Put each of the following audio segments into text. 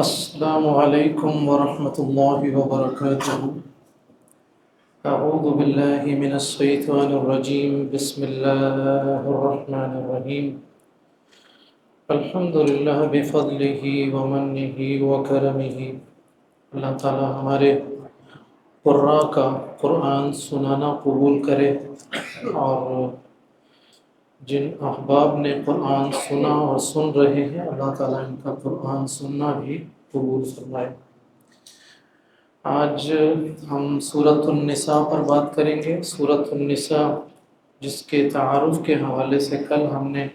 السلام علیکم ورحمۃ اللہ وبرکاتہ۔ اعوذ باللہ من الشیطان الرجیم، بسم اللہ الرحمن الرحیم۔ الحمد للہ بفضلہ ومنہ وکرمہ۔ اللہ تعالی ہمارے قراء کا قرآن سنانا قبول کرے، اور جن احباب نے قرآن سنا اور سن رہے ہیں، اللہ تعالیٰ ان کا قرآن سننا بھی قبول فرمائے۔ آج ہم سورۃ النساء پر بات کریں گے۔ سورۃ النساء، جس کے تعارف کے حوالے سے کل ہم نے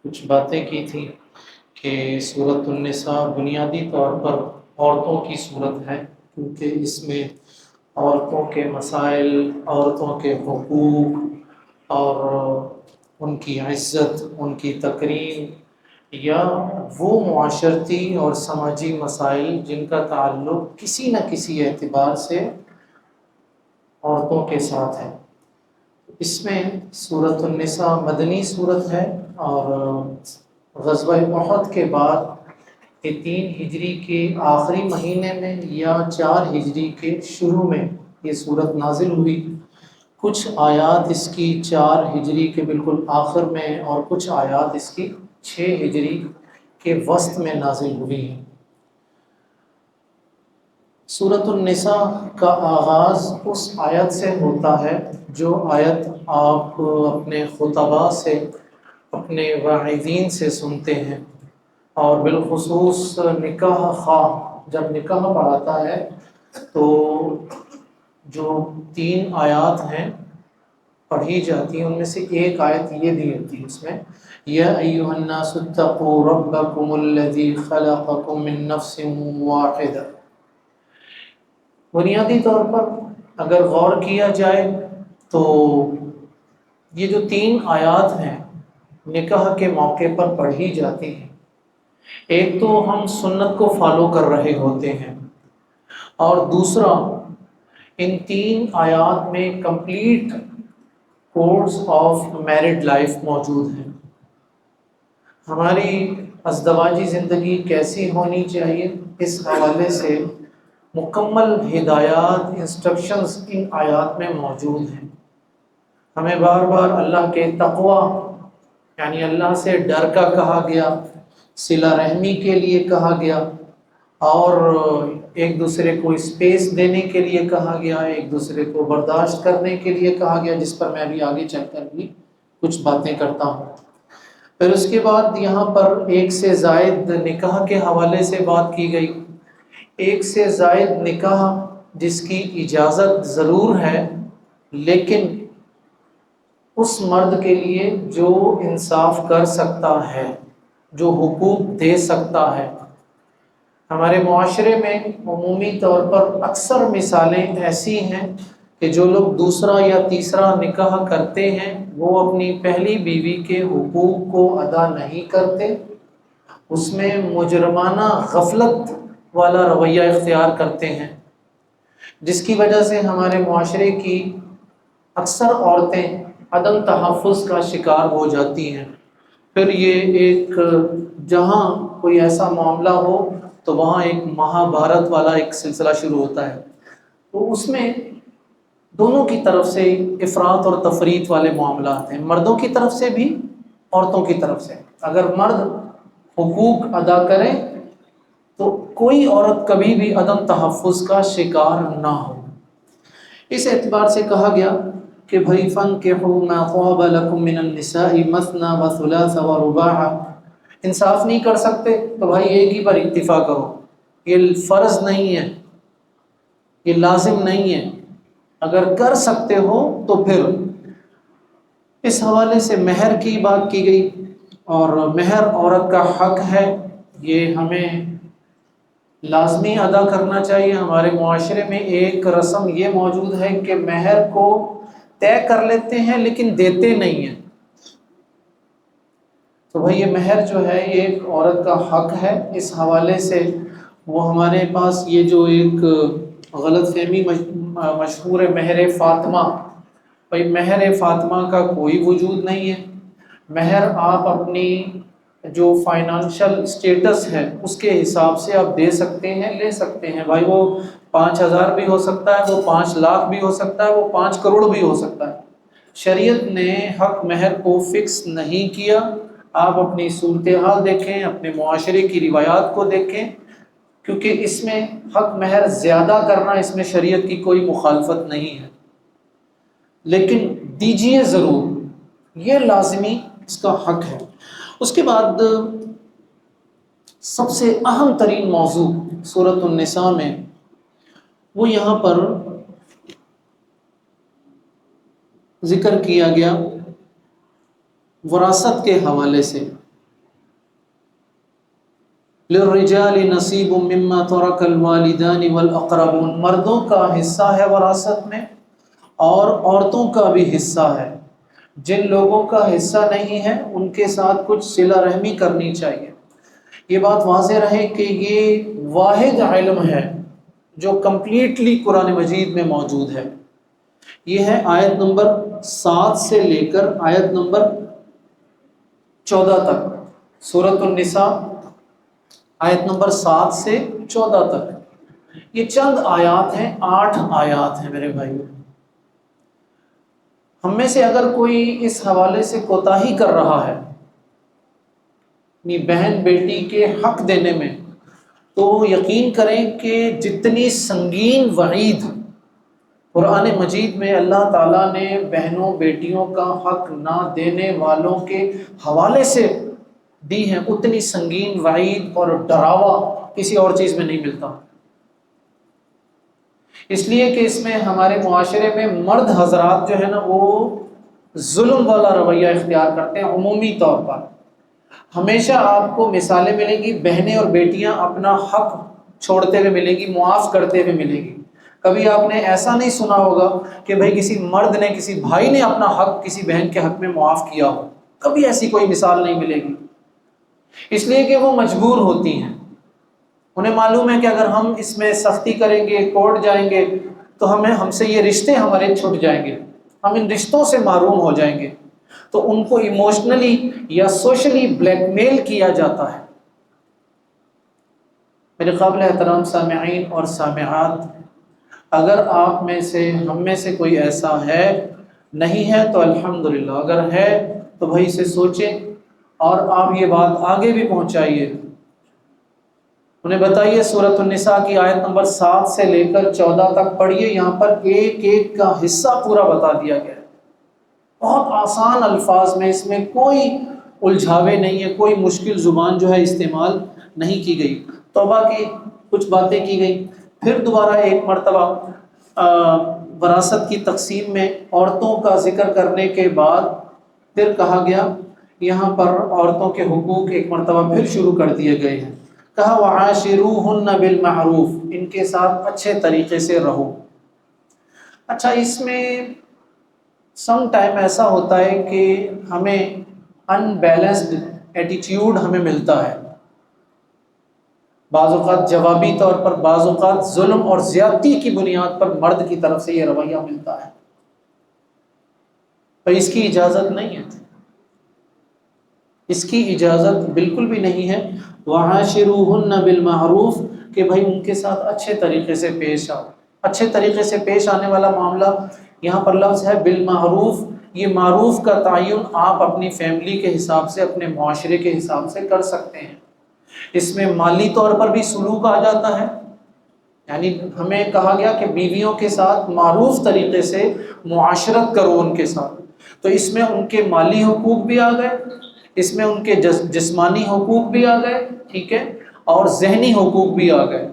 کچھ باتیں کی تھیں کہ سورۃ النساء بنیادی طور پر عورتوں کی صورت ہے، کیونکہ اس میں عورتوں کے مسائل، عورتوں کے حقوق اور ان کی عزت، ان کی تکریم، یا وہ معاشرتی اور سماجی مسائل جن کا تعلق کسی نہ کسی اعتبار سے عورتوں کے ساتھ ہے۔ اس میں سورۃ النساء مدنی صورت ہے، اور غزوہ احد کے بعد 3 ہجری کے آخری مہینے میں یا 4 ہجری کے شروع میں یہ صورت نازل ہوئی۔ کچھ آیات اس کی 4 ہجری کے بالکل آخر میں، اور کچھ آیات اس کی 6 ہجری کے وسط میں نازل ہوئی ہیں۔ سورۃ النساء کا آغاز اس آیت سے ہوتا ہے جو آیت آپ اپنے خطباء سے، اپنے واعظین سے سنتے ہیں، اور بالخصوص نکاح خواہ جب نکاح پڑھاتا ہے تو جو 3 آیات ہیں پڑھی جاتی ہیں، ان میں سے ایک آیت یہ بھی ہوتی ہے اس میں، یا ایھا الناس اتقوا ربکم الذی خلقکم من نفس واحدہ۔ بنیادی طور پر اگر غور کیا جائے تو یہ جو 3 آیات ہیں نکاح کے موقع پر پڑھی جاتی ہیں، ایک تو ہم سنت کو فالو کر رہے ہوتے ہیں، اور دوسرا ان 3 آیات میں complete codes of married life موجود ہیں۔ ہماری ازدواجی زندگی کیسی ہونی چاہیے، اس حوالے سے مکمل ہدایات، انسٹرکشنز ان آیات میں موجود ہیں۔ ہمیں بار بار اللہ کے تقوی، یعنی اللہ سے ڈر کا کہا گیا، صلہ رحمی کے لیے کہا گیا، اور ایک دوسرے کو اسپیس دینے کے لیے کہا گیا، ایک دوسرے کو برداشت کرنے کے لیے کہا گیا، جس پر میں بھی آگے چل کر بھی کچھ باتیں کرتا ہوں۔ پھر اس کے بعد یہاں پر 1 سے زائد نکاح کے حوالے سے بات کی گئی۔ 1 سے زائد نکاح جس کی اجازت ضرور ہے، لیکن اس مرد کے لیے جو انصاف کر سکتا ہے، جو حقوق دے سکتا ہے۔ ہمارے معاشرے میں عمومی طور پر اکثر مثالیں ایسی ہیں کہ جو لوگ دوسرا یا تیسرا نکاح کرتے ہیں وہ اپنی پہلی بیوی کے حقوق کو ادا نہیں کرتے، اس میں مجرمانہ غفلت والا رویہ اختیار کرتے ہیں، جس کی وجہ سے ہمارے معاشرے کی اکثر عورتیں عدم تحفظ کا شکار ہو جاتی ہیں۔ پھر یہ ایک جہاں کوئی ایسا معاملہ ہو تو وہاں ایک مہابھارت والا ایک سلسلہ شروع ہوتا ہے، تو اس میں دونوں کی طرف سے افراط اور تفریط والے معاملات ہیں، مردوں کی طرف سے بھی، عورتوں کی طرف سے۔ اگر مرد حقوق ادا کریں تو کوئی عورت کبھی بھی عدم تحفظ کا شکار نہ ہو۔ اس اعتبار سے کہا گیا کہ بھائی فَانكِحُوا مَا طَابَ لَكُم مِّنَ النِّسَاءِ مَثْنَىٰ وَثُلَاثَ وَرُبَاعَ۔ انصاف نہیں کر سکتے تو بھائی ایک ہی پر اکتفا کرو، یہ فرض نہیں ہے، یہ لازم نہیں ہے، اگر کر سکتے ہو تو پھر۔ اس حوالے سے مہر کی بات کی گئی، اور مہر عورت کا حق ہے، یہ ہمیں لازمی ادا کرنا چاہیے۔ ہمارے معاشرے میں ایک رسم یہ موجود ہے کہ مہر کو طے کر لیتے ہیں لیکن دیتے نہیں ہیں، تو بھائی یہ مہر جو ہے یہ ایک عورت کا حق ہے۔ اس حوالے سے وہ ہمارے پاس یہ جو ایک غلط فہمی مشہور ہے، مہر فاطمہ، بھائی مہر فاطمہ کا کوئی وجود نہیں ہے۔ مہر آپ اپنی جو فائنانشل سٹیٹس ہے اس کے حساب سے آپ دے سکتے ہیں، لے سکتے ہیں بھائی، وہ 5,000 بھی ہو سکتا ہے، وہ 5 لاکھ بھی ہو سکتا ہے، وہ 5 کروڑ بھی ہو سکتا ہے۔ شریعت نے حق مہر کو فکس نہیں کیا۔ آپ اپنی صورتحال دیکھیں، اپنے معاشرے کی روایات کو دیکھیں، کیونکہ اس میں حق مہر زیادہ کرنا، اس میں شریعت کی کوئی مخالفت نہیں ہے، لیکن دیجیے ضرور، یہ لازمی اس کا حق ہے۔ اس کے بعد سب سے اہم ترین موضوع سورۃ النساء میں وہ یہاں پر ذکر کیا گیا وراثت کے حوالے سے، للرجال نصیب مما ترک الوالدان والاقربون، مردوں کا حصہ ہے وراثت میں اور عورتوں کا بھی حصہ ہے۔ جن لوگوں کا حصہ نہیں ہے ان کے ساتھ کچھ صلہ رحمی کرنی چاہیے۔ یہ بات واضح رہے کہ یہ واحد علم ہے جو کمپلیٹلی قرآن مجید میں موجود ہے۔ یہ ہے آیت نمبر 7 سے لے کر آیت نمبر 14 تک، سورۃ النساء آیت نمبر 7 سے 14 تک۔ یہ چند آیات ہیں، 8 آیات ہیں میرے بھائیو۔ ہم میں سے اگر کوئی اس حوالے سے کوتاہی کر رہا ہے اپنی بہن بیٹی کے حق دینے میں، تو یقین کریں کہ جتنی سنگین وعید قرآن مجید میں اللہ تعالیٰ نے بہنوں بیٹیوں کا حق نہ دینے والوں کے حوالے سے دی ہیں، اتنی سنگین وعید اور ڈراوا کسی اور چیز میں نہیں ملتا۔ اس لیے کہ اس میں ہمارے معاشرے میں مرد حضرات جو ہے نا، وہ ظلم والا رویہ اختیار کرتے ہیں عمومی طور پر۔ ہمیشہ آپ کو مثالیں ملیں گی، بہنیں اور بیٹیاں اپنا حق چھوڑتے ہوئے ملیں گی، معاف کرتے ہوئے ملیں گی۔ کبھی آپ نے ایسا نہیں سنا ہوگا کہ بھائی کسی مرد نے، کسی بھائی نے اپنا حق کسی بہن کے حق میں معاف کیا ہو، کبھی ایسی کوئی مثال نہیں ملے گی، اس لیے کہ وہ مجبور ہوتی ہیں۔ انہیں معلوم ہے کہ اگر ہم اس میں سختی کریں گے، کورٹ جائیں گے، تو ہم سے یہ رشتے ہمارے چھٹ جائیں گے، ہم ان رشتوں سے محروم ہو جائیں گے، تو ان کو ایموشنلی یا سوشلی بلیک میل کیا جاتا ہے۔ میرے قابل احترام سامعین اور سامعات، اگر آپ میں سے، ہم میں سے کوئی ایسا ہے، نہیں ہے تو الحمدللہ، اگر ہے تو بھائی اسے سوچیں اور آپ یہ بات آگے بھی پہنچائیے، انہیں بتائیے۔ سورۃ النساء کی آیت نمبر 7 سے لے کر 14 تک پڑھیے، یہاں پر ایک ایک کا حصہ پورا بتا دیا گیا ہے، بہت آسان الفاظ میں، اس میں کوئی الجھاوے نہیں ہے، کوئی مشکل زبان جو ہے استعمال نہیں کی گئی۔ توبہ کی کچھ باتیں کی گئی، پھر دوبارہ ایک مرتبہ وراثت کی تقسیم میں عورتوں کا ذکر کرنے کے بعد پھر کہا گیا، یہاں پر عورتوں کے حقوق ایک مرتبہ پھر شروع کر دیے گئے ہیں۔ کہا وَعَاشِرُوهُنَّ بِالْمَعْرُوفِ، ان کے ساتھ اچھے طریقے سے رہو۔ اچھا، اس میں سم ٹائم ایسا ہوتا ہے کہ ہمیں ان بیلنسڈ ایٹیٹیوڈ ہمیں ملتا ہے، بعض اوقات جوابی طور پر، بعض اوقات ظلم اور زیادتی کی بنیاد پر مرد کی طرف سے یہ رویہ ملتا ہے، پر اس کی اجازت نہیں ہے، اس کی اجازت بالکل بھی نہیں ہے۔ وَعَاشِرُوهُنَّ بِالْمَعْرُوفِ، کہ بھائی ان کے ساتھ اچھے طریقے سے پیش آؤ۔ اچھے طریقے سے پیش آنے والا معاملہ یہاں پر لفظ ہے بالمعروف۔ یہ معروف کا تعین آپ اپنی فیملی کے حساب سے، اپنے معاشرے کے حساب سے کر سکتے ہیں۔ اس میں مالی طور پر بھی سلوک آ جاتا ہے، یعنی ہمیں کہا گیا کہ بیویوں کے ساتھ معروف طریقے سے معاشرت کرو ان کے ساتھ، تو اس میں ان کے مالی حقوق بھی آ گئے، اس میں ان کے جسمانی حقوق بھی آ گئے، ٹھیک ہے، اور ذہنی حقوق بھی آ گئے۔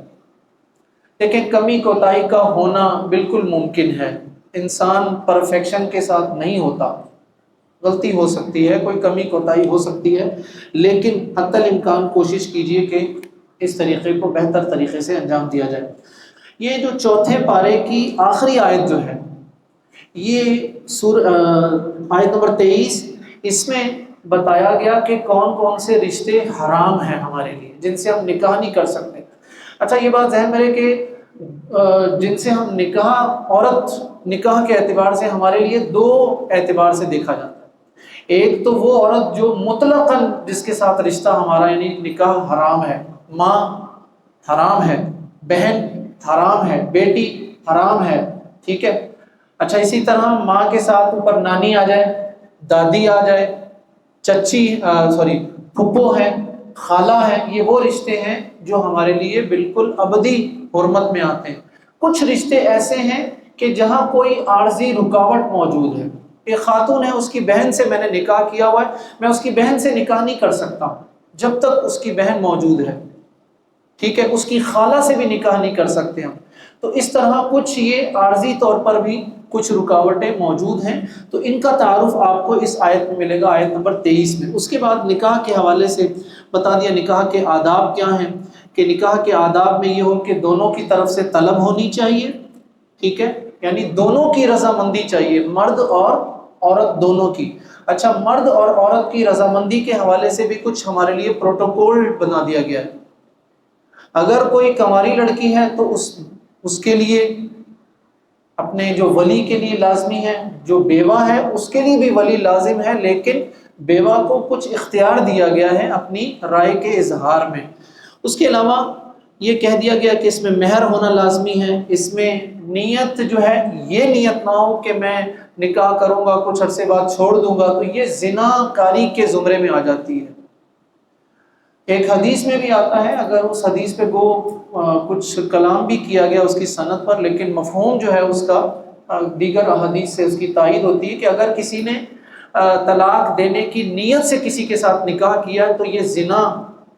لیکن کمی کوتاہی کا ہونا بالکل ممکن ہے، انسان پرفیکشن کے ساتھ نہیں ہوتا، غلطی ہو سکتی ہے، کوئی کمی کوتاہی ہو سکتی ہے، لیکن حتی الامکان کوشش کیجئے کہ اس طریقے کو بہتر طریقے سے انجام دیا جائے۔ یہ جو چوتھے پارے کی آخری آیت جو ہے، یہ آیت نمبر 23، اس میں بتایا گیا کہ کون کون سے رشتے حرام ہیں ہمارے لیے، جن سے ہم نکاح نہیں کر سکتے۔ اچھا، یہ بات ذہن میں رہے کہ جن سے ہم نکاح، عورت نکاح کے اعتبار سے ہمارے لیے 2 اعتبار سے دیکھا جاتا ہے۔ ایک تو وہ عورت جو مطلقاً جس کے ساتھ رشتہ ہمارا یعنی نکاح حرام ہے، ماں حرام ہے، بہن حرام ہے، بیٹی حرام ہے، ٹھیک ہے۔ اچھا اسی طرح ماں کے ساتھ اوپر نانی آ جائے، دادی آ جائے، چچی پھپھو ہے، خالہ ہے، یہ وہ رشتے ہیں جو ہمارے لیے بالکل ابدی حرمت میں آتے ہیں۔ کچھ رشتے ایسے ہیں کہ جہاں کوئی عارضی رکاوٹ موجود ہے، ایک خاتون ہے، اس کی بہن سے میں نے نکاح کیا ہوا ہے، میں اس کی بہن سے نکاح نہیں کر سکتا جب تک اس کی بہن موجود ہے، ٹھیک ہے۔ اس کی خالہ سے بھی نکاح نہیں کر سکتے ہم۔ تو اس طرح کچھ یہ عارضی طور پر بھی کچھ رکاوٹیں موجود ہیں، تو ان کا تعارف آپ کو اس آیت میں ملے گا، آیت نمبر 23 میں۔ اس کے بعد نکاح کے حوالے سے بتا دیا نکاح کے آداب کیا ہیں، کہ نکاح کے آداب میں یہ ہو کہ دونوں کی طرف سے طلب ہونی چاہیے، ٹھیک ہے، یعنی دونوں کی رضامندی چاہیے، مرد اور عورت دونوں کی۔ اچھا مرد اور عورت کی رضامندی کے حوالے سے بھی کچھ ہمارے لیے پروٹوکول بنا دیا گیا ہے۔ اگر کوئی کنواری لڑکی ہے تو اس کے لیے اپنے جو ولی کے لیے لازمی ہے، جو بیوہ ہے اس کے لیے بھی ولی لازم ہے، لیکن بیوہ کو کچھ اختیار دیا گیا ہے اپنی رائے کے اظہار میں۔ اس کے علاوہ یہ کہہ دیا گیا کہ اس میں مہر ہونا لازمی ہے، اس میں نیت جو ہے یہ نیت نہ ہو کہ میں نکاح کروں گا کچھ عرصے بعد چھوڑ دوں گا، تو یہ زنا کاری کے زمرے میں آ جاتی ہے۔ ایک حدیث میں بھی آتا ہے، اگر اس حدیث پہ کچھ کلام بھی کیا گیا اس کی سند پر، لیکن مفہوم جو ہے اس کا دیگر احادیث سے اس کی تائید ہوتی ہے کہ اگر کسی نے طلاق دینے کی نیت سے کسی کے ساتھ نکاح کیا تو یہ زنا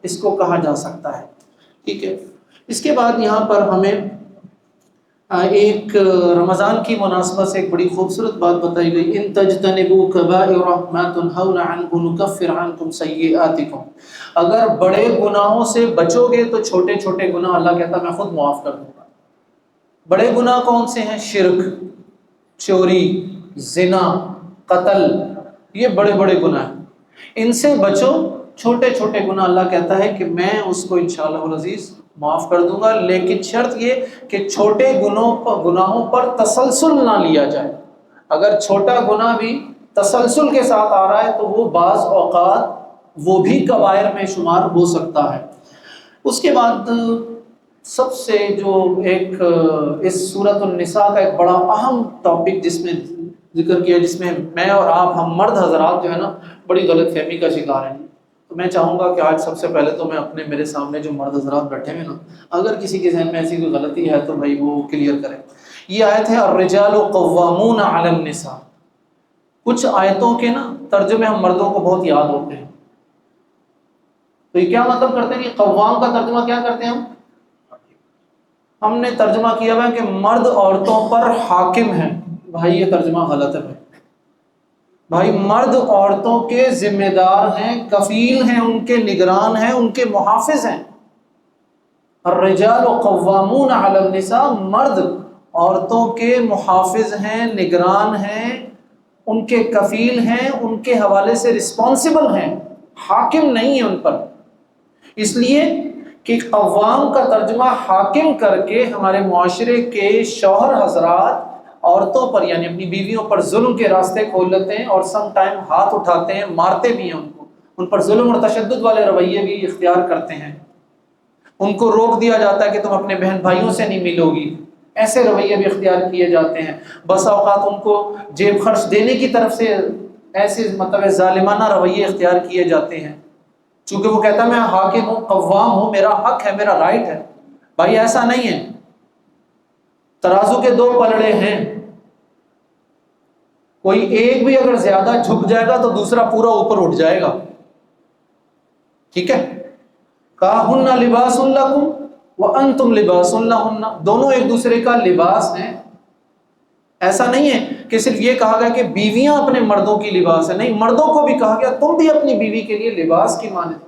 اس کو کہا جا سکتا ہے، ٹھیک ہے۔ اس کے بعد یہاں پر ہمیں ایک رمضان کی مناسبت سے ایک بڑی خوبصورت بات بتائی گئی، ان تجتنبوا کبائر ما تنہون عنہ نکفر عنکم سیئاتکم، اگر بڑے گناہوں سے بچو گے تو چھوٹے چھوٹے گناہ اللہ کہتا میں خود معاف کر دوں گا۔ بڑے گناہ کون سے ہیں؟ شرک، چوری، زنا، قتل، یہ بڑے بڑے گناہ ہیں، ان سے بچو۔ چھوٹے چھوٹے گناہ اللہ کہتا ہے کہ میں اس کو انشاءاللہ العزیز معاف کر دوں گا، لیکن شرط یہ کہ چھوٹے گناہوں پر تسلسل نہ لیا جائے۔ اگر چھوٹا گناہ بھی تسلسل کے ساتھ آ رہا ہے تو وہ بعض اوقات وہ بھی کبائر میں شمار ہو سکتا ہے۔ اس کے بعد سب سے جو ایک اس سورۃ النساء کا ایک بڑا اہم ٹاپک جس میں ذکر کیا، جس میں میں اور آپ ہم مرد حضرات جو ہے نا بڑی غلط فہمی کا شکار ہیں، تو میں چاہوں گا کہ آج سب سے پہلے تو میں میرے سامنے جو مرد حضرات بیٹھے ہیں نا، اگر کسی کے ذہن میں ایسی کوئی غلطی ہے تو بھائی وہ کلیئر کریں۔ یہ آیت ہے الرجال قوامون علی النساء۔ کچھ آیتوں کے نا ترجمے ہم مردوں کو بہت یاد ہوتے ہیں، تو یہ کیا مطلب کرتے ہیں کہ قوام کا ترجمہ کیا کرتے ہیں ہم نے ترجمہ کیا ہوا ہے کہ مرد عورتوں پر حاکم ہیں۔ بھائی یہ ترجمہ غلط ہے بھائی، مرد عورتوں کے ذمہ دار ہیں، کفیل ہیں، ان کے نگران ہیں، ان کے محافظ ہیں۔ الرجال قوامون علی النساء، مرد عورتوں کے محافظ ہیں، نگران ہیں، ان کے کفیل ہیں، ان کے حوالے سے رسپانسبل ہیں، حاکم نہیں ہیں ان پر۔ اس لیے کہ قوام کا ترجمہ حاکم کر کے ہمارے معاشرے کے شوہر حضرات عورتوں پر یعنی اپنی بیویوں پر ظلم کے راستے کھول لیتے ہیں، اور سم ٹائم ہاتھ اٹھاتے ہیں، مارتے بھی ہیں ان کو، ان پر ظلم اور تشدد والے رویے بھی اختیار کرتے ہیں۔ ان کو روک دیا جاتا ہے کہ تم اپنے بہن بھائیوں سے نہیں ملو گی، ایسے رویے بھی اختیار کیے جاتے ہیں۔ بس اوقات ان کو جیب خرچ دینے کی طرف سے ایسے ظالمانہ رویے اختیار کیے جاتے ہیں، چونکہ وہ کہتا ہے میں حاکم ہوں، قوام ہوں، میرا حق ہے، میرا رائٹ ہے۔ بھائی ایسا نہیں ہے، ترازو کے دو پلڑے ہیں، کوئی ایک بھی اگر زیادہ جھک جائے گا تو دوسرا پورا اوپر اٹھ جائے گا، ٹھیک ہے۔ کہن لباس لکم وانتم لباس لہن، دونوں ایک دوسرے کا لباس ہیں۔ ایسا نہیں ہے کہ صرف یہ کہا گیا کہ بیویاں اپنے مردوں کی لباس ہے، نہیں، مردوں کو بھی کہا گیا تم بھی اپنی بیوی کے لیے لباس کی مانند۔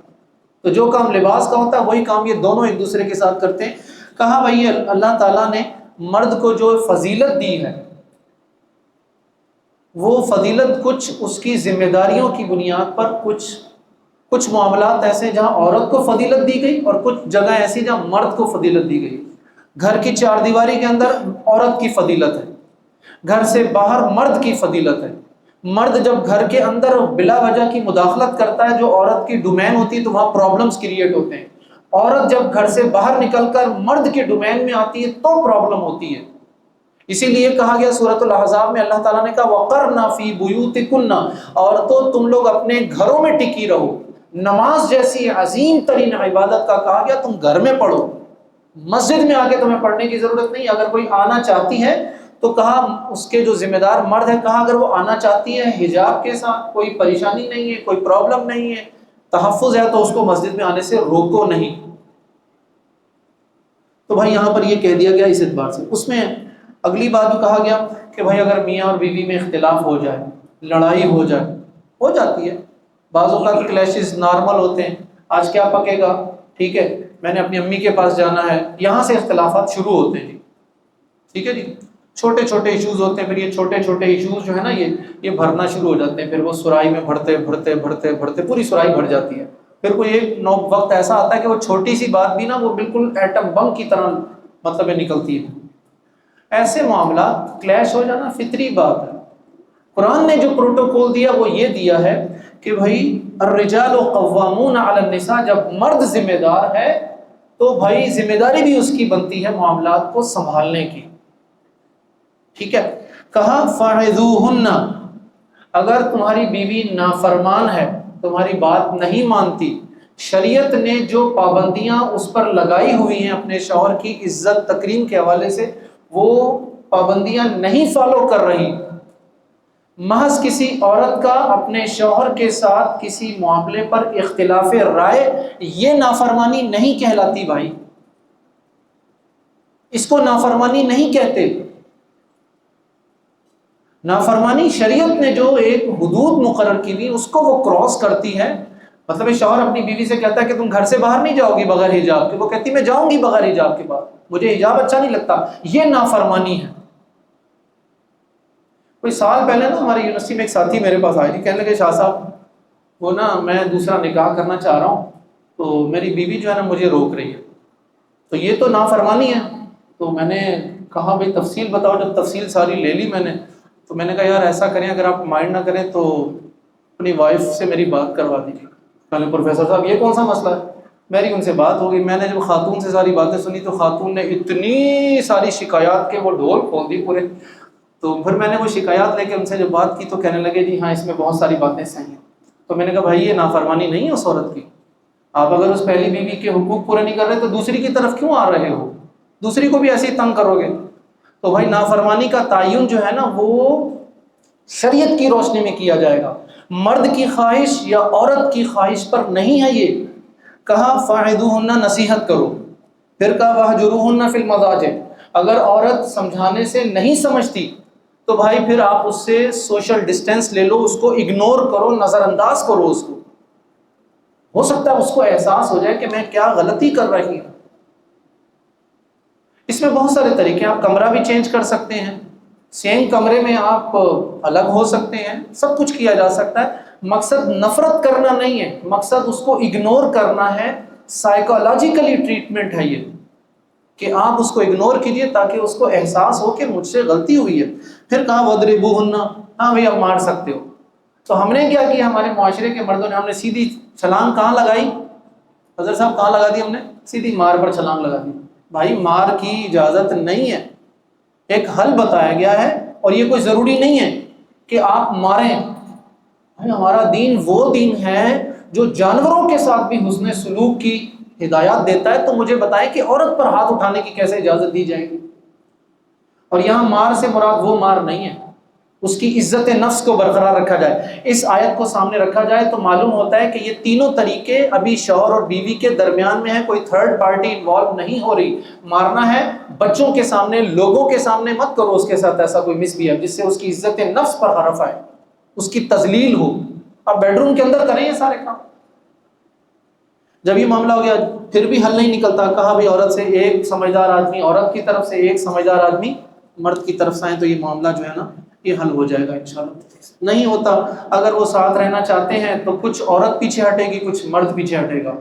تو جو کام لباس کا ہوتا ہے وہی کام یہ دونوں ایک دوسرے کے ساتھ کرتے ہیں۔ کہا بھائی اللہ تعالیٰ نے مرد کو جو فضیلت دی ہے، وہ فضیلت کچھ اس کی ذمہ داریوں کی بنیاد پر، کچھ معاملات ایسے جہاں عورت کو فضیلت دی گئی اور کچھ جگہ ایسی جہاں مرد کو فضیلت دی گئی۔ گھر کی چار دیواری کے اندر عورت کی فضیلت ہے، گھر سے باہر مرد کی فضیلت ہے۔ مرد جب گھر کے اندر بلا وجہ کی مداخلت کرتا ہے جو عورت کی ڈومین ہوتی ہے تو وہاں پرابلمز کریٹ ہوتے ہیں. عورت جب گھر سے باہر نکل کر مرد کے ڈومین میں آتی ہے تو پرابلم ہوتی ہے. اسی لیے کہا گیا سورۃ الاحزاب میں اللہ تعالیٰ نے کہا وَقَرْنَ فِي بُيُوتِكُنَّ، عورتوں تم لوگ اپنے گھروں میں ٹکی رہو. نماز جیسی عظیم ترین عبادت کا کہا گیا تم گھر میں پڑھو، مسجد میں آ کے تمہیں پڑھنے کی ضرورت نہیں. اگر کوئی آنا چاہتی ہے تو کہا اس کے جو ذمہ دار مرد ہے، کہا اگر وہ آنا چاہتی ہے حجاب کے ساتھ، کوئی پریشانی نہیں ہے، کوئی پرابلم نہیں ہے، تحفظ ہے، تو اس کو مسجد میں آنے سے روکو نہیں. تو بھائی یہاں پر یہ کہہ دیا گیا اس اعتبار سے. اس میں اگلی بات جو کہا گیا کہ بھائی اگر میاں اور بیوی میں اختلاف ہو جائے، لڑائی ہو جائے، ہو جاتی ہے بعض اوقات، کلیشز نارمل ہوتے ہیں. آج کیا پکے گا، ٹھیک ہے میں نے اپنی امی کے پاس جانا ہے، یہاں سے اختلافات شروع ہوتے ہیں جی. ٹھیک ہے جی، چھوٹے چھوٹے ایشوز ہوتے ہیں، پھر یہ چھوٹے چھوٹے ایشوز جو ہے نا یہ بھرنا شروع ہو جاتے ہیں. پھر وہ سرائی میں بڑھتے بڑھتے بڑھتے بڑھتے پوری سرائی بھر جاتی ہے. پھر کوئی ایک وقت ایسا آتا ہے کہ وہ چھوٹی سی بات بھی نا وہ بالکل ایٹم بم کی طرح مطلب نکلتی ہے. ایسے معاملات کلیش ہو جانا فطری بات ہے. قرآن نے جو پروٹوکول دیا وہ یہ دیا ہے کہ بھائی الرجال قوامون علی النساء، جب مرد ذمہ دار ہے تو بھائی ذمہ داری بھی اس کی بنتی ہے معاملات کو سنبھالنے کی. ٹھیک ہے، کہا فَعِذُوهُنَّ، اگر تمہاری بیوی نافرمان ہے، تمہاری بات نہیں مانتی، شریعت نے جو پابندیاں اس پر لگائی ہوئی ہیں اپنے شوہر کی عزت تکریم کے حوالے سے، وہ پابندیاں نہیں فالو کر رہی، محض کسی عورت کا اپنے شوہر کے ساتھ کسی معاملے پر اختلاف رائے، یہ نافرمانی نہیں کہلاتی بھائی، اس کو نافرمانی نہیں کہتے. نافرمانی شریعت نے جو ایک حدود مقرر کی ہوئی اس کو وہ کراس کرتی ہے. مطلب شوہر اپنی بیوی سے کہتا ہے کہ تم گھر سے باہر نہیں جاؤ گی بغیر حجاب کے، وہ کہتی میں جاؤں گی بغیر حجاب کے، بعد مجھے حجاب اچھا نہیں لگتا، یہ نافرمانی ہے. کوئی سال پہلے نا ہماری یونیورسٹی میں ایک ساتھی میرے پاس آئے تھے، کہنے لگے شاہ صاحب وہ نا میں دوسرا نکاح کرنا چاہ رہا ہوں تو میری بیوی جو ہے نا مجھے روک رہی ہے، تو یہ تو نافرمانی ہے. تو میں نے کہا بھائی تفصیل بتاؤ. جب تفصیل ساری لے لی میں نے، تو میں نے کہا یار ایسا کریں اگر آپ مائنڈ نہ کریں تو اپنی وائف سے میری بات کروا دیجیے. کہنے پروفیسر صاحب یہ کون سا مسئلہ ہے؟ میری ان سے بات ہو گئی. میں نے جب خاتون سے ساری باتیں سنی تو خاتون نے اتنی ساری شکایات کے وہ ڈھول کھول دی پورے. تو پھر میں نے وہ شکایات لے کے ان سے جب بات کی تو کہنے لگے جی ہاں اس میں بہت ساری باتیں صحیح ہیں. تو میں نے کہا بھائی یہ نافرمانی نہیں ہے اس عورت کی. آپ اگر اس پہلی بیوی کے حقوق پورے نہیں کر رہے تو دوسری کی طرف کیوں آ رہے ہو؟ دوسری کو بھی ایسے ہی تنگ کرو گے. تو بھائی نافرمانی کا تعین جو ہے نا وہ شریعت کی روشنی میں کیا جائے گا، مرد کی خواہش یا عورت کی خواہش پر نہیں ہے. یہ کہا فَعِذُوهُنَّ، نصیحت کرو. پھر کہا وَاهْجُرُوهُنَّ فِي الْمَضَاجِعِ، اگر عورت سمجھانے سے نہیں سمجھتی تو بھائی پھر آپ اس سے سوشل ڈسٹینس لے لو، اس کو اگنور کرو، نظر انداز کرو اس کو. ہو سکتا ہے اس کو احساس ہو جائے کہ میں کیا غلطی کر رہی ہوں. اس میں بہت سارے طریقے، آپ کمرہ بھی چینج کر سکتے ہیں، سیم کمرے میں آپ الگ ہو سکتے ہیں، سب کچھ کیا جا سکتا ہے. مقصد نفرت کرنا نہیں ہے، مقصد اس کو اگنور کرنا ہے. سائیکولوجیکلی ٹریٹمنٹ ہے یہ کہ آپ اس کو اگنور کیجئے تاکہ اس کو احساس ہو کہ مجھ سے غلطی ہوئی ہے. پھر کہا وَاضْرِبُوهُنَّ، ہاں بھئی آپ مار سکتے ہو. تو ہم نے کیا کیا، ہمارے معاشرے کے مردوں نے، ہم نے سیدھی چھلانگ کہاں لگائی حضرت صاحب، کہاں لگا دی ہم نے؟ سیدھی مار پر چھلانگ لگا دی. بھائی مار کی اجازت نہیں ہے، ایک حل بتایا گیا ہے اور یہ کوئی ضروری نہیں ہے کہ آپ ماریں. ہمارا دین وہ دین ہے جو جانوروں کے ساتھ بھی حسن سلوک کی ہدایات دیتا ہے. تو مجھے بتائیں کہ عورت پر ہاتھ اٹھانے کی کیسے اجازت دی جائے گی؟ اور یہاں مار سے مراد وہ مار نہیں ہے، اس کی عزت نفس کو برقرار رکھا جائے. اس آیت کو سامنے رکھا جائے تو معلوم ہوتا ہے کہ یہ تینوں طریقے ابھی شوہر اور بیوی کے درمیان میں ہے، کوئی تھرڈ پارٹی انوالو نہیں ہو رہی. مارنا ہے بچوں کے سامنے، لوگوں کے سامنے مت کرو اس کے ساتھ ایسا کوئی مس بہیو جس سے اس کی عزت نفس پر حرف آئے، اس کی تذلیل ہو. اب بیڈ روم کے اندر کریں یہ سارے کام. جب یہ معاملہ ہو گیا پھر بھی حل نہیں نکلتا، کہا بھی عورت سے ایک سمجھدار آدمی عورت کی طرف سے، ایک سمجھدار آدمی مرد کی طرف سے آئیں تو یہ معاملہ جو ہے نا یہ حل ہو جائے گا انشاءاللہ. نہیں ہوتا، اگر وہ ساتھ رہنا چاہتے ہیں تو کچھ عورت پیچھے ہٹے گی، کچھ مرد پیچھے ہٹے گا.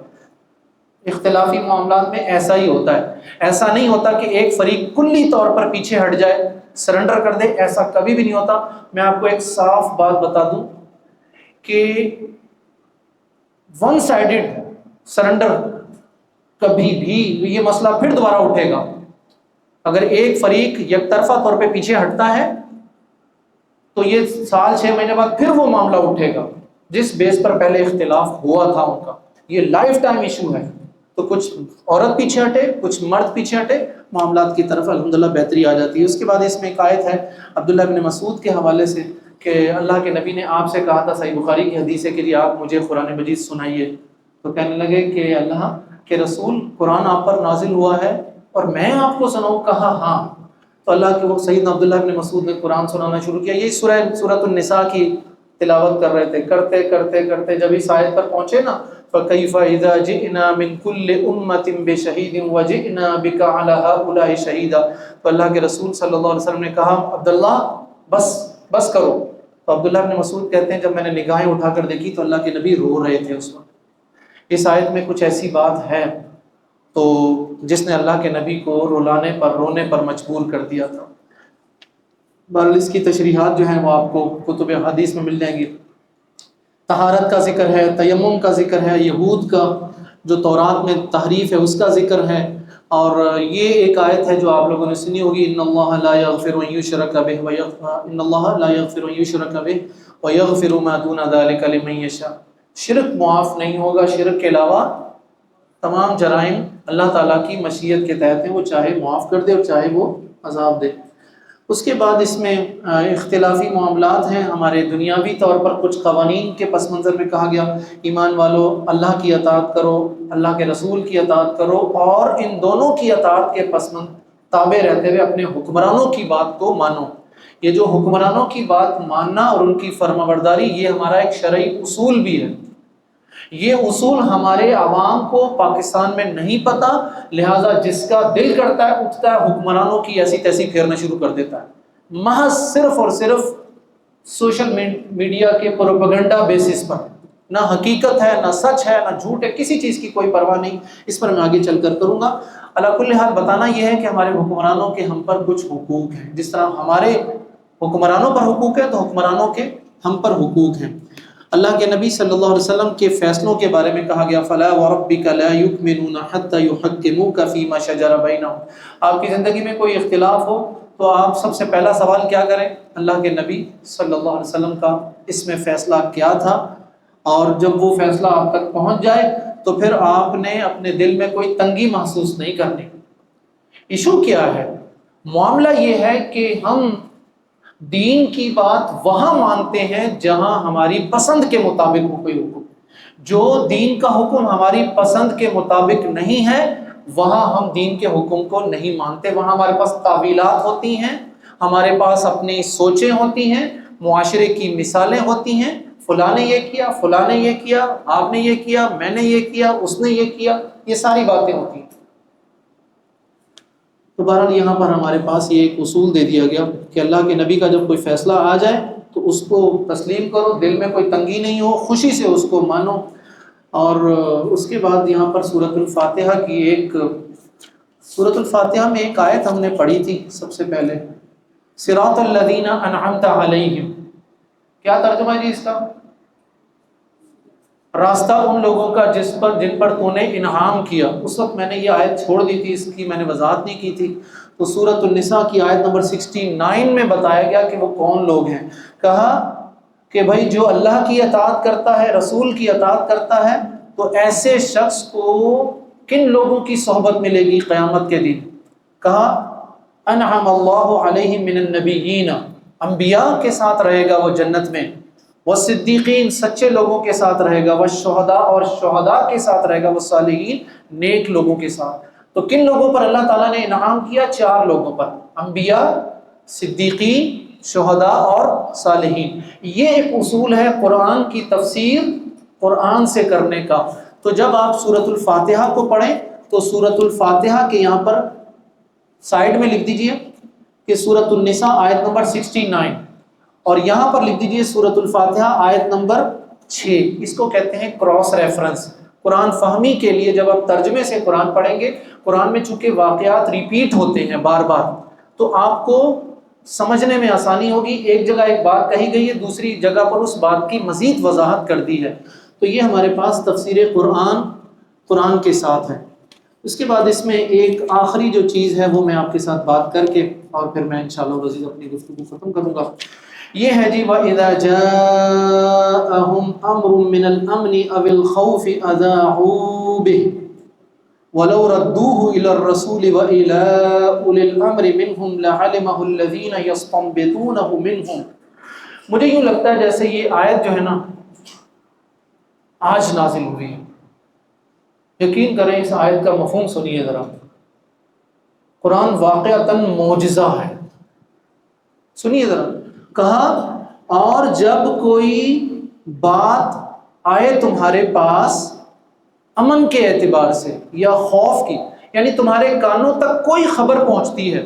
اختلافی معاملات میں ایسا ہی ہوتا ہے. ایسا نہیں ہوتا کہ ایک فریق کلی طور پر پیچھے ہٹ جائے، سرنڈر کر دے، ایسا کبھی بھی نہیں ہوتا. میں آپ کو ایک صاف بات بتا دوں کہ ون سائیڈڈ سرنڈر کبھی بھی یہ مسئلہ پھر دوبارہ اٹھے گا. اگر ایک فریق یک طرفہ طور پہ پیچھے ہٹتا ہے تو یہ سال 6 مہینے بعد پھر وہ معاملہ اٹھے گا جس بیس پر پہلے اختلاف ہوا تھا ان کا. یہ لائف ٹائم ایشو ہے. تو کچھ عورت پیچھے ہٹے، کچھ مرد پیچھے ہٹے، معاملات کی طرف الحمدللہ بہتری آ جاتی ہے. اس کے بعد اس میں ایک آیت ہے عبداللہ بن مسعود کے حوالے سے کہ اللہ کے نبی نے آپ سے کہا تھا، صحیح بخاری کی حدیث ہے کہ جی آپ مجھے قرآن مجید سنائیے. تو کہنے لگے کہ اللہ کے رسول قرآن آپ پر نازل ہوا ہے اور میں آپ کو سناؤں؟ کہا ہاں. تو اللہ کے وہ سیدنا عبداللہ بن مسعود نے قرآن سنانا شروع کیا. یہی سورۃ النساء کی تلاوت کر رہے تھے. کرتے کرتے کرتے جب اس آیت پر پہنچے نا، فَكَيْفَ إِذَا جِئْنَا مِنْ كُلِّ أُمَّةٍ بِشَهِيدٍ وَجِئْنَا بِكَ عَلَى هَؤُلَاءِ شَهِيدًا. تو اللہ کے رسول صلی اللہ علیہ وسلم نے کہا عبداللہ بس کرو. تو عبداللہ بن مسعود کہتے ہیں جب میں نے نگاہیں اٹھا کر دیکھی تو اللہ کے نبی رو رہے تھے اس وقت. اس آیت میں کچھ ایسی بات ہے تو جس نے اللہ کے نبی کو رونے پر مجبور کر دیا تھا. بہرحال اس کی تشریحات جو ہیں وہ آپ کو کتب حدیث میں مل جائیں گی. طہارت کا ذکر ہے، تیمم کا ذکر ہے، یہود کا جو تورات میں تحریف ہے اس کا ذکر ہے. اور یہ ایک آیت ہے جو آپ لوگوں نے سنی ہوگی، ان اللہ لا یغفر ان یشرک بہ ان اللہ لا یغفر ان یشرک بہ ویغفر ما دون ذلک لمن یشاء. شرک معاف نہیں ہوگا، شرک کے علاوہ تمام جرائم اللہ تعالیٰ کی مشیت کے تحت ہیں، وہ چاہے معاف کر دے اور چاہے وہ عذاب دے. اس کے بعد اس میں اختلافی معاملات ہیں. ہمارے دنیاوی طور پر کچھ قوانین کے پس منظر میں کہا گیا ایمان والو اللہ کی اطاعت کرو، اللہ کے رسول کی اطاعت کرو، اور ان دونوں کی اطاعت کے پس منظر تابع رہتے ہوئے اپنے حکمرانوں کی بات کو مانو. یہ جو حکمرانوں کی بات ماننا اور ان کی فرمانبرداری، یہ ہمارا ایک شرعی اصول بھی ہے. یہ اصول ہمارے عوام کو پاکستان میں نہیں پتہ، لہٰذا جس کا دل کرتا ہے اٹھتا ہے حکمرانوں کی ایسی تیسی پھیرنا شروع کر دیتا ہے، محض صرف اور صرف سوشل میڈیا کے پروپیگنڈا بیسس پر. نہ حقیقت ہے، نہ سچ ہے، نہ جھوٹ ہے، کسی چیز کی کوئی پرواہ نہیں. اس پر میں آگے چل کر کروں گا. علی کل حال بتانا یہ ہے کہ ہمارے حکمرانوں کے ہم پر کچھ حقوق ہیں. جس طرح ہمارے حکمرانوں پر حقوق ہے تو حکمرانوں کے ہم پر حقوق ہیں. اللہ کے نبی صلی اللہ علیہ وسلم کے فیصلوں کے بارے میں کہا گیا فَلَا وَرَبِّكَ لَا يُؤْمِنُونَ حَتَّى يُحَكِّمُوكَ فِي مَا شَجَرَ بَيْنَهُمْ. آپ کی زندگی میں کوئی اختلاف ہو تو آپ سب سے پہلا سوال کیا کریں؟ اللہ کے نبی صلی اللہ علیہ وسلم کا اس میں فیصلہ کیا تھا. اور جب وہ فیصلہ آپ تک پہنچ جائے تو پھر آپ نے اپنے دل میں کوئی تنگی محسوس نہیں کرنی. ایشو کیا ہے؟ معاملہ یہ ہے کہ ہم دین کی بات وہاں مانتے ہیں جہاں ہماری پسند کے مطابق ہو کوئی حکم. جو دین کا حکم ہماری پسند کے مطابق نہیں ہے وہاں ہم دین کے حکم کو نہیں مانتے. وہاں ہمارے پاس تعویلات ہوتی ہیں، ہمارے پاس اپنی سوچیں ہوتی ہیں، معاشرے کی مثالیں ہوتی ہیں، فلاں نے یہ کیا، فلاں نے یہ کیا، آپ نے یہ کیا، میں نے یہ کیا، اس نے یہ کیا، یہ ساری باتیں ہوتی ہیں. تو بہرحال یہاں پر ہمارے پاس یہ ایک اصول دے دیا گیا کہ اللہ کے نبی کا جب کوئی فیصلہ آ جائے تو اس کو تسلیم کرو، دل میں کوئی تنگی نہیں ہو، خوشی سے اس کو مانو. اور اس کے بعد یہاں پر سورۃ الفاتحہ میں ایک آیت ہم نے پڑھی تھی سب سے پہلے، صراط الذین انعمت علیہم. کیا ترجمہ ہے جی اس کا؟ راستہ ان لوگوں کا جن پر تو نے انعام کیا. اس وقت میں نے یہ آیت چھوڑ دی تھی، اس کی میں نے وضاحت نہیں کی تھی. تو سورۃ النساء کی آیت نمبر 69 میں بتایا گیا کہ وہ کون لوگ ہیں. کہا کہ بھائی جو اللہ کی اطاعت کرتا ہے، رسول کی اطاعت کرتا ہے، تو ایسے شخص کو کن لوگوں کی صحبت ملے گی قیامت کے دن؟ کہا انعم اللہ علیہم من النبیین، انبیاء کے ساتھ رہے گا وہ جنت میں، والصدیقین سچے لوگوں کے ساتھ رہے گا، والشہداء اور شہداء کے ساتھ رہے گا، والصالحین نیک لوگوں کے ساتھ. تو کن لوگوں پر اللہ تعالیٰ نے انعام کیا؟ 4 لوگوں پر، انبیاء، صدیقین، شہداء اور صالحین. یہ ایک اصول ہے قرآن کی تفسیر قرآن سے کرنے کا. تو جب آپ سورۃ الفاتحہ کو پڑھیں تو سورۃ الفاتحہ کے یہاں پر سائڈ میں لکھ دیجئے کہ سورۃ النساء آیت نمبر 69، اور یہاں پر لکھ دیجئے سورۃ الفاتحہ آیت نمبر 6. اس کو کہتے ہیں کراس ریفرنس. قرآن فہمی کے لیے جب آپ ترجمے سے قرآن پڑھیں گے، قرآن میں چونکہ واقعات ریپیٹ ہوتے ہیں بار بار، تو آپ کو سمجھنے میں آسانی ہوگی۔ ایک جگہ ایک بات کہی گئی ہے، دوسری جگہ پر اس بات کی مزید وضاحت کر دی ہے۔ تو یہ ہمارے پاس تفسیر قرآن کے ساتھ ہے۔ اس کے بعد اس میں ایک آخری جو چیز ہے وہ میں آپ کے ساتھ بات کر کے اور پھر میں انشاءاللہ العزیز اپنی گفتگو ختم کروں گا۔ یہ ہے جی وَإِذَا جَاءَهُمْ أَمْرٌ مِّنَ الْأَمْنِ أَوِ الْخَوْفِ أَذَاعُوا بِهِ وَلَوْ رَدُّوهُ إِلَى الرَّسُولِ وَإِلَى أُولِي الْأَمْرِ مِنْهُمْ لَعَلِمَهُ الَّذِينَ يَسْتَنبِطُونَهُ مِنْهُمْ۔ مجھے یوں لگتا ہے جیسے یہ آیت جو ہے نا آج نازل ہوئی ہے۔ یقین کریں اس آیت کا مفہوم سنیے ذرا۔ قرآن واقعتاً معجزہ ہے، سنیے ذرا۔ کہا اور جب کوئی بات آئے تمہارے پاس امن کے اعتبار سے یا خوف کی، یعنی تمہارے کانوں تک کوئی خبر پہنچتی ہے،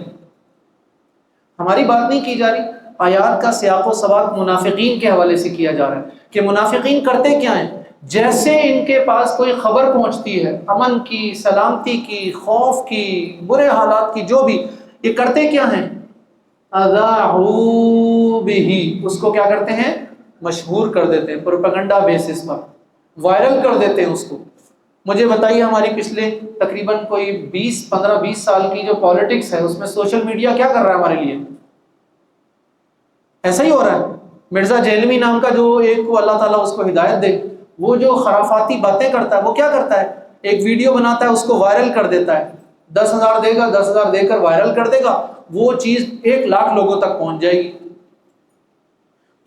ہماری بات نہیں کی جا رہی، آیات کا سیاق و سباق منافقین کے حوالے سے کیا جا رہا ہے کہ منافقین کرتے کیا ہیں، جیسے ان کے پاس کوئی خبر پہنچتی ہے امن کی، سلامتی کی، خوف کی، برے حالات کی، جو بھی، یہ کرتے کیا ہیں، اذاعوا بہ، اس کو کیا کرتے ہیں، مشہور کر دیتے ہیں، پروپیگنڈا بیسس پر وائرل کر دیتے ہیں اس کو۔ مجھے بتائیے ہماری پچھلے تقریباً کوئی 15-20 سال کی جو پالیٹکس ہے اس میں سوشل میڈیا کیا کر رہا ہے ہمارے لیے، ایسا ہی ہو رہا ہے۔ مرزا جیلمی نام کا جو ایک کو اللہ تعالیٰ اس کو ہدایت دے، وہ جو خرافاتی باتیں کرتا ہے وہ کیا کرتا ہے، ایک ویڈیو بناتا ہے اس کو وائرل کر دیتا ہے، 10,000 دے گا، 10,000 دے کر وائرل کر دے گا، وہ چیز 1,00,000 لوگوں تک پہنچ جائے گی۔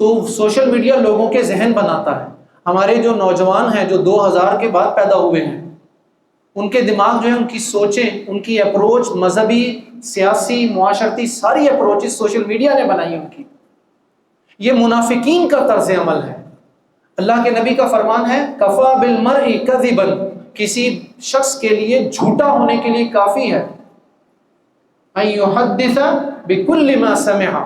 تو سوشل میڈیا لوگوں کے ذہن بناتا ہے۔ ہمارے جو نوجوان ہیں جو 2000 کے بعد پیدا ہوئے ہیں، ان کے دماغ جو ہے، ان کی سوچیں، ان کی اپروچ، مذہبی، سیاسی، معاشرتی، ساری اپروچز سوشل میڈیا نے بنائی ان کی۔ یہ منافقین کا طرز عمل ہے۔ اللہ کے نبی کا فرمان ہے کفا بالمرء کذبا، کسی شخص کے لیے جھوٹا ہونے کے لیے کافی ہے ان یحدث بکل ما سمع،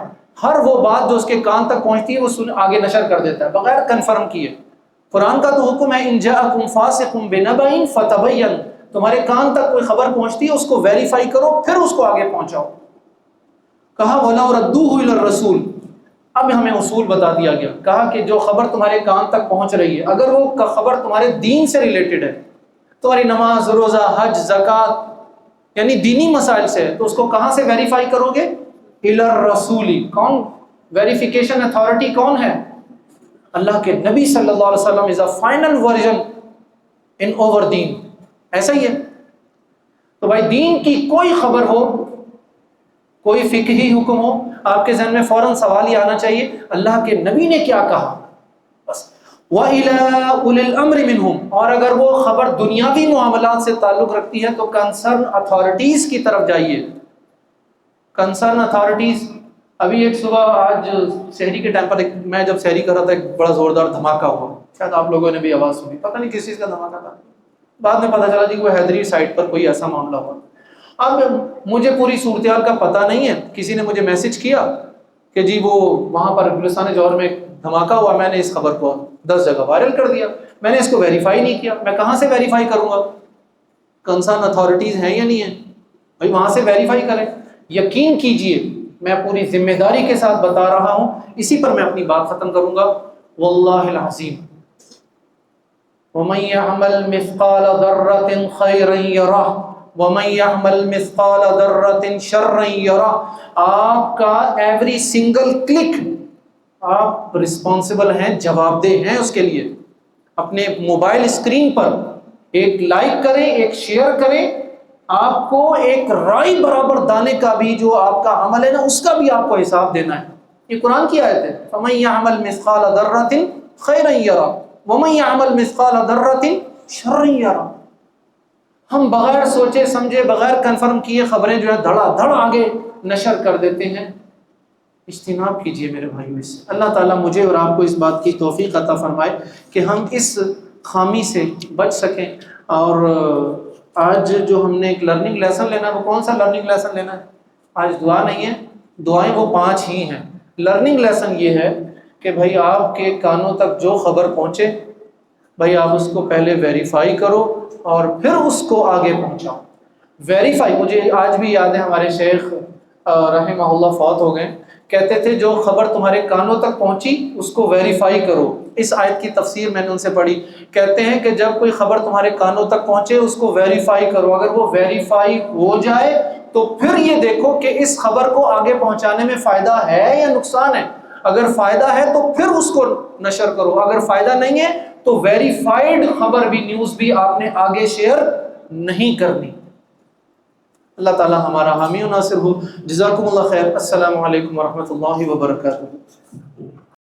ہر وہ بات جو اس کے کان تک پہنچتی ہے وہ آگے نشر کر دیتا ہے بغیر کنفرم کیے۔ قرآن کا تو حکم ہے ان جاءکم فاسق بنبأ فتبین، تمہارے کان تک کوئی خبر پہنچتی ہے اس کو ویریفائی کرو پھر اس کو آگے پہنچاؤ۔ کہا وَلَوْ رَدُّوهُ إِلَى الرَّسُولِ، اب ہمیں اصول بتا دیا گیا، کہا کہ جو خبر تمہارے کان تک پہنچ رہی ہے اگر وہ خبر تمہارے دین سے ریلیٹڈ ہے، تمہاری نماز، روزہ، حج، زکوٰۃ، یعنی دینی مسائل سے ہے، تو اس کو کہاں سے ویریفائی کرو گے، الی الرسول۔ کون ویریفیکیشن اتھارٹی کون ہے، اللہ کے نبی صلی اللہ علیہ وسلم is a final version in over then, ایسا ہی ہے۔ تو بھائی دین کی کوئی خبر ہو، کوئی فقہی حکم ہو، آپ کے ذہن میں فوراً سوال یہ آنا چاہیے اللہ کے نبی نے کیا کہا، بس۔ وَإِلَىٰ أُولِي الْأَمْرِ مِنْهُمْ، اور اگر وہ خبر دنیاوی معاملات سے تعلق رکھتی ہے تو کنسرن اتھارٹیز کی طرف جائیے۔ کنسرن اتھارٹیز، ابھی ایک صبح آج سحری کے ٹائم پر میں جب سحری کر رہا تھا ایک بڑا زوردار دھماکہ ہوا، شاید آپ لوگوں نے بھی آواز سنی، پتہ نہیں کس چیز کا دھماکہ تھا، بعد میں پتہ چلا جی وہ حیدری سائٹ پر کوئی ایسا معاملہ ہوا۔ اب مجھے پوری صورتحال کا پتہ نہیں ہے، کسی نے مجھے میسج کیا کہ جی وہ وہاں پر گلستان جوہر میں دھماکہ ہوا، میں نے اس خبر کو 10 جگہ وائرل کر دیا، میں نے اس کو ویریفائی نہیں کیا، میں کہاں سے ویریفائی کروں گا، کنسرن اتھارٹیز ہیں یا نہیں ہیں، بھائی وہاں سے ویریفائی کریں۔ یقین کیجئے میں پوری ذمہ داری کے ساتھ بتا رہا ہوں، اسی پر میں اپنی بات ختم کروں گا، واللہ العظیم وَمَن يَعْمَلْ مِثْقَالَ ذَرَّةٍ خَيْرًا يَرَهُ وَمَن يَعْمَلْ مِثْقَالَ ذَرَّةٍ شَرًّا يَرَهُ۔ آپ کا ایوری سنگل کلک آپ رسپانسبل ہیں، جواب دہ ہیں اس کے لیے۔ اپنے موبائل اسکرین پر ایک لائک کریں، ایک شیئر کریں، آپ کو ایک رائی برابر دانے کا بھی جو آپ کا عمل ہے نا اس کا بھی آپ کو حساب دینا ہے۔ یہ قرآن کی آیت ہے فَمَن يَعْمَلْ مِثْقَالَ ذَرَّةٍ خَيْرًا يَرَهُ وَمَن يَعْمَلْ مِثْقَالَ ذَرَّةٍ شَرًّا يَرَهُ۔ ہم بغیر سوچے سمجھے، بغیر کنفرم کیے خبریں جو ہے دھڑا دھڑ آگے نشر کر دیتے ہیں۔ اجتناب کیجئے میرے بھائیو اس سے۔ اللہ تعالیٰ مجھے اور آپ کو اس بات کی توفیق عطا فرمائے کہ ہم اس خامی سے بچ سکیں۔ اور آج جو ہم نے ایک لرننگ لیسن لینا ہے، وہ کون سا لرننگ لیسن لینا ہے؟ آج دعا نہیں ہے، دعائیں وہ 5 ہی ہیں۔ لرننگ لیسن یہ ہے کہ بھائی آپ کے کانوں تک جو خبر پہنچے بھائی آپ اس کو پہلے ویریفائی کرو اور پھر اس کو آگے پہنچاؤ. ویریفائی، مجھے آج بھی یاد ہے ہمارے شیخ رحمہ اللہ فوت ہو گئے، کہتے تھے جو خبر تمہارے کانوں تک پہنچی اس کو ویریفائی کرو. اس آیت کی تفسیر میں نے ان سے پڑھی، کہتے ہیں کہ جب کوئی خبر تمہارے کانوں تک پہنچے اس کو ویریفائی کرو، اگر وہ ویریفائی ہو جائے تو پھر یہ دیکھو کہ اس خبر کو آگے پہنچانے میں فائدہ ہے یا نقصان ہے. اگر فائدہ ہے تو پھر اس کو نشر کرو، اگر فائدہ نہیں ہے تو ویریفائڈ خبر بھی، نیوز بھی آپ نے آگے شیئر نہیں کرنی. اللہ تعالی ہمارا حامی و ناصر ہو. جزاکم اللہ خیر. السلام علیکم ورحمۃ اللہ وبرکاتہ.